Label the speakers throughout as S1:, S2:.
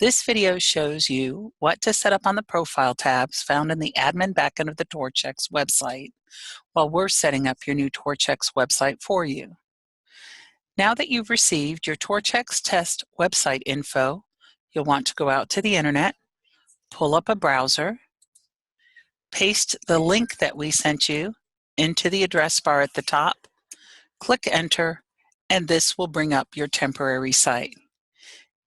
S1: This video shows you what to set up on the profile tabs found in the admin backend of the TORCHx website while we're setting up your new TORCHx website for you. Now that you've received your TORCHx test website info, you'll want to go out to the internet, pull up a browser, paste the link that we sent you into the address bar at the top, click enter, and this will bring up your temporary site.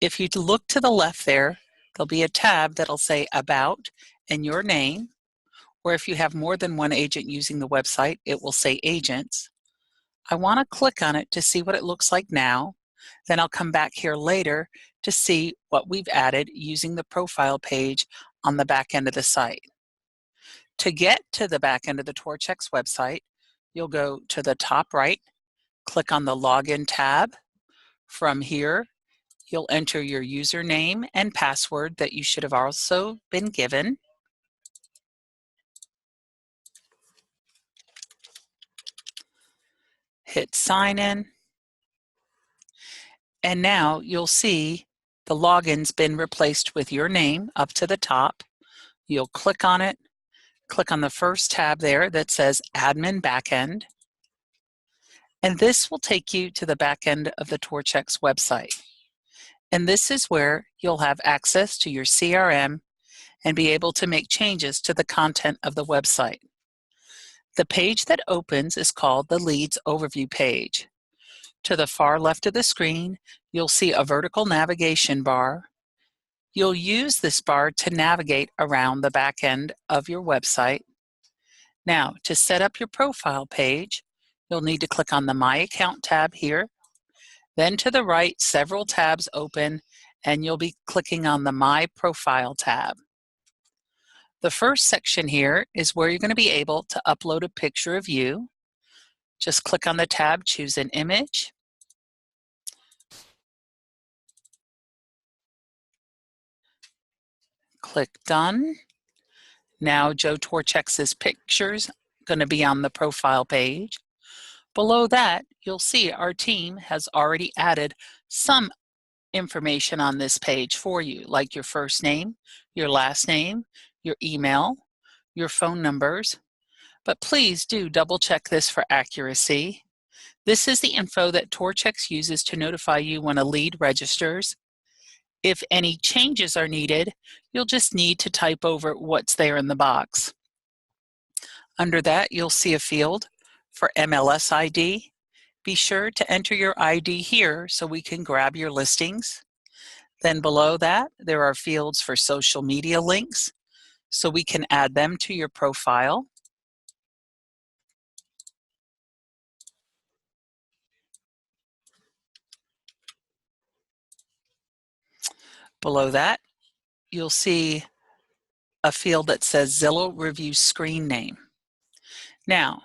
S1: If you look to the left there'll be a tab that'll say About and your name, or if you have more than one agent using the website, it will say Agents. I want to click on it to see what it looks like now. Then I'll come back here later to see what we've added using the profile page on the back end of the site. To get to the back end of the TORCHx website, you'll go to the top right, click on the Login tab. From here, you'll enter your username and password that you should have also been given. Hit sign in. And now you'll see the login's been replaced with your name up to the top. You'll click on it, click on the first tab there that says Admin Backend. And this will take you to the back end of the TORCHx website. And this is where you'll have access to your CRM and be able to make changes to the content of the website. The page that opens is called the Leads Overview page. To the far left of the screen, you'll see a vertical navigation bar. You'll use this bar to navigate around the back end of your website. Now, to set up your profile page, you'll need to click on the My Account tab here. Then to the right, several tabs open, and you'll be clicking on the My Profile tab. The first section here is where you're going to be able to upload a picture of you. Just click on the tab, choose an image. Click Done. Now Joe TORCHx's picture's going to be on the profile page. Below that, you'll see our team has already added some information on this page for you, like your first name, your last name, your email, your phone numbers. But please do double check this for accuracy. This is the info that TORCHx uses to notify you when a lead registers. If any changes are needed, you'll just need to type over what's there in the box. Under that, you'll see a field for MLS ID. Be sure to enter your ID here so we can grab your listings. Then below that, there are fields for social media links, so we can add them to your profile. Below that, you'll see a field that says Zillow Review Screen Name. Now,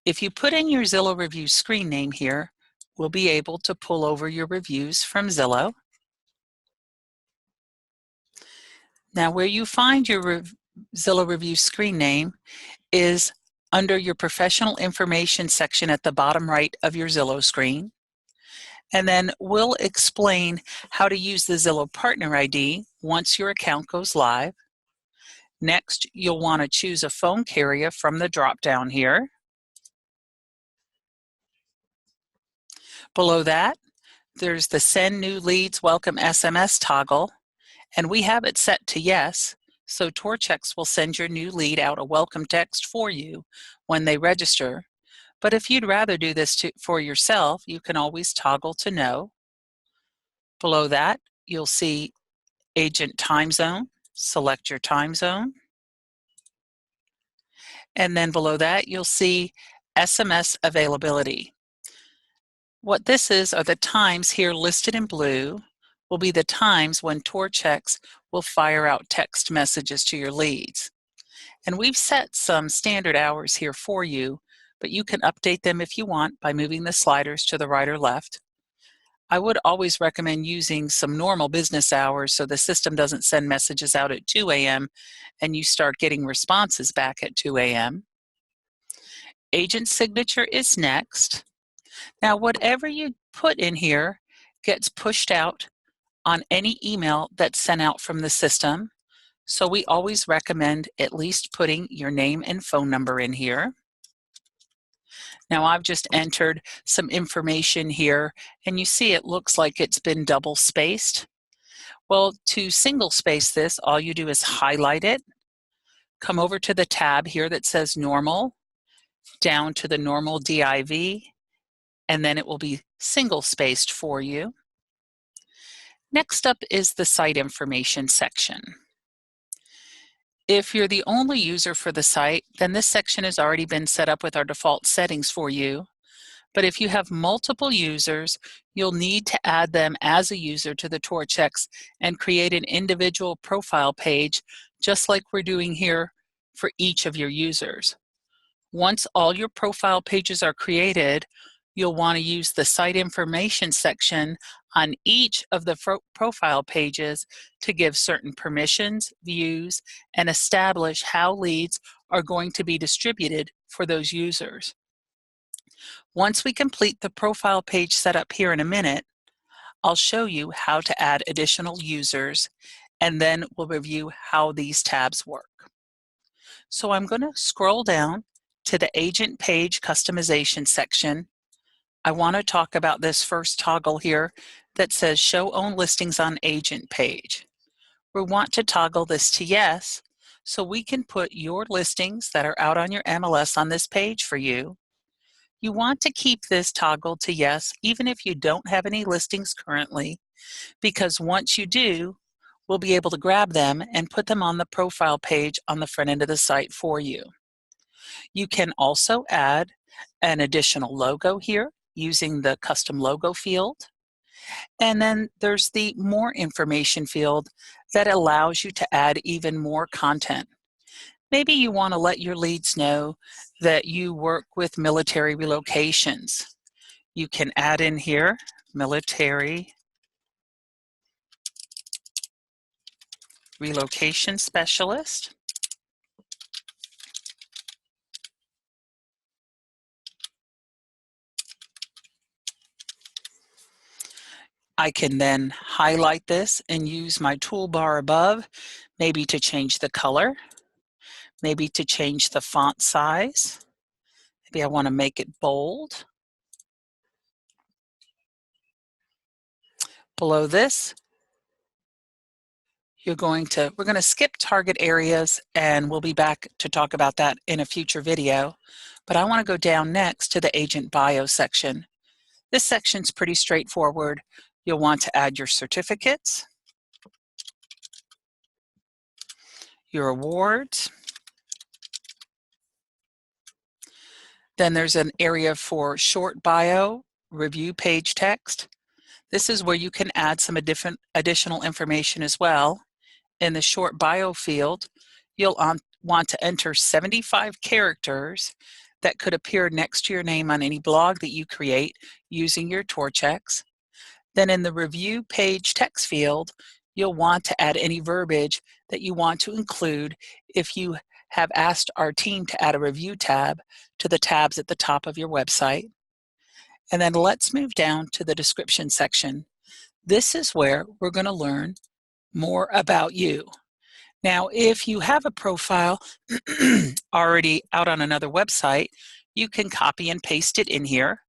S1: if you put in your Zillow Review screen name here, we'll be able to pull over your reviews from Zillow. Now, where you find your Zillow Review screen name is under your professional information section at the bottom right of your Zillow screen. And then we'll explain how to use the Zillow Partner ID once your account goes live. Next, you'll want to choose a phone carrier from the drop-down here. Below that, there's the Send New Leads Welcome SMS toggle, and we have it set to yes, so TORCHx will send your new lead out a welcome text for you when they register. But if you'd rather do this for yourself, you can always toggle to no. Below that, you'll see Agent Time Zone. Select your time zone. And then below that, you'll see SMS availability. What this is are the times here listed in blue will be the times when TORCHx will fire out text messages to your leads. And we've set some standard hours here for you, but you can update them if you want by moving the sliders to the right or left. I would always recommend using some normal business hours so the system doesn't send messages out at 2 a.m. and you start getting responses back at 2 a.m. Agent signature is next. Now, whatever you put in here gets pushed out on any email that's sent out from the system. So we always recommend at least putting your name and phone number in here. Now I've just entered some information here, and you see it looks like it's been double spaced. Well, to single space this, all you do is highlight it, come over to the tab here that says Normal, down to the Normal div, and then it will be single spaced for you. Next up is the site information section. If you're the only user for the site, then this section has already been set up with our default settings for you. But if you have multiple users, you'll need to add them as a user to the TORCHx and create an individual profile page, just like we're doing here for each of your users. Once all your profile pages are created, you'll want to use the site information section on each of the profile pages to give certain permissions, views, and establish how leads are going to be distributed for those users. Once we complete the profile page setup here in a minute, I'll show you how to add additional users, and then we'll review how these tabs work. So I'm going to scroll down to the agent page customization section. I want to talk about this first toggle here that says show own listings on agent page. We want to toggle this to yes, so we can put your listings that are out on your MLS on this page for you. You want to keep this toggle to yes even if you don't have any listings currently, because once you do, we'll be able to grab them and put them on the profile page on the front end of the site for you. You can also add an additional logo here using the custom logo field. And then there's the more information field that allows you to add even more content. Maybe you want to let your leads know that you work with military relocations. You can add in here, military relocation specialist. I can then highlight this and use my toolbar above, maybe to change the color, maybe to change the font size. Maybe I want to make it bold. Below this, we're going to skip target areas, and we'll be back to talk about that in a future video. But I want to go down next to the agent bio section. This section's pretty straightforward. You'll want to add your certificates, your awards. Then there's an area for short bio, review page text. This is where you can add some additional information as well. In the short bio field, you'll want to enter 75 characters that could appear next to your name on any blog that you create using your TORCHx. Then in the review page text field, you'll want to add any verbiage that you want to include if you have asked our team to add a review tab to the tabs at the top of your website. And then let's move down to the description section. This is where we're going to learn more about you. Now, if you have a profile already out on another website, you can copy and paste it in here,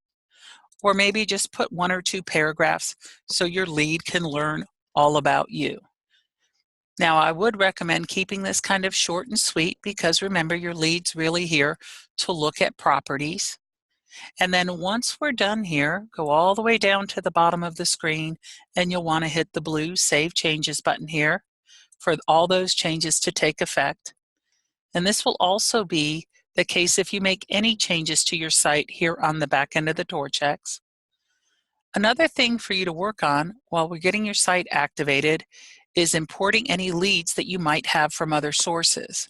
S1: or maybe just put 1 or 2 paragraphs so your lead can learn all about you. Now, I would recommend keeping this kind of short and sweet, because remember, your lead's really here to look at properties. And then once we're done here, go all the way down to the bottom of the screen, and you'll want to hit the blue Save Changes button here for all those changes to take effect. And this will also be the case if you make any changes to your site here on the back end of the TORCHx. Another thing for you to work on while we're getting your site activated is importing any leads that you might have from other sources.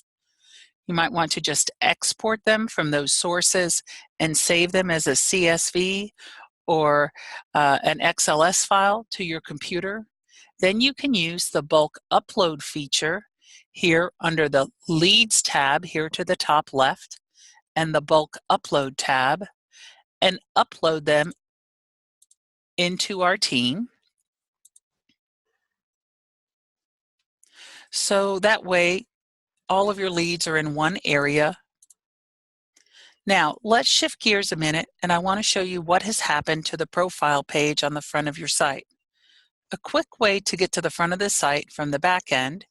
S1: You might want to just export them from those sources and save them as a CSV or an XLS file to your computer. Then you can use the bulk upload feature here under the Leads tab here to the top left and the bulk upload tab, and upload them into our team. So that way, all of your leads are in one area. Now, let's shift gears a minute, and I want to show you what has happened to the profile page on the front of your site. A quick way to get to the front of the site from the back end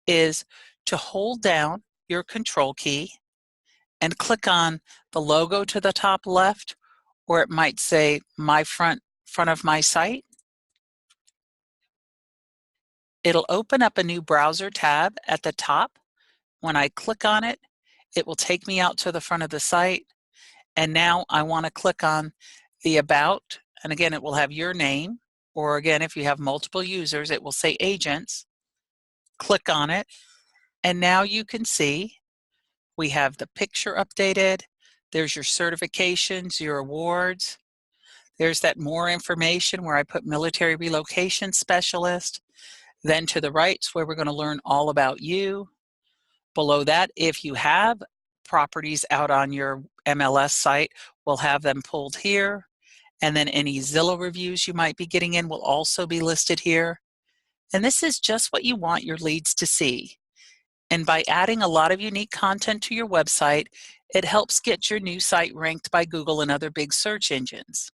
S1: is to hold down your control key and click on the logo to the top left, or it might say my front of my site. It'll open up a new browser tab at the top. When I click on it, it will take me out to the front of the site. And now I want to click on the About, and again, it will have your name, or again, if you have multiple users, it will say Agents. Click on it, and now you can see we have the picture updated. There's your certifications, your awards. There's that more information where I put military relocation specialist. Then to the right is where we're going to learn all about you. Below that, if you have properties out on your MLS site, we'll have them pulled here. And then any Zillow reviews you might be getting in will also be listed here. And this is just what you want your leads to see. And by adding a lot of unique content to your website, it helps get your new site ranked by Google and other big search engines.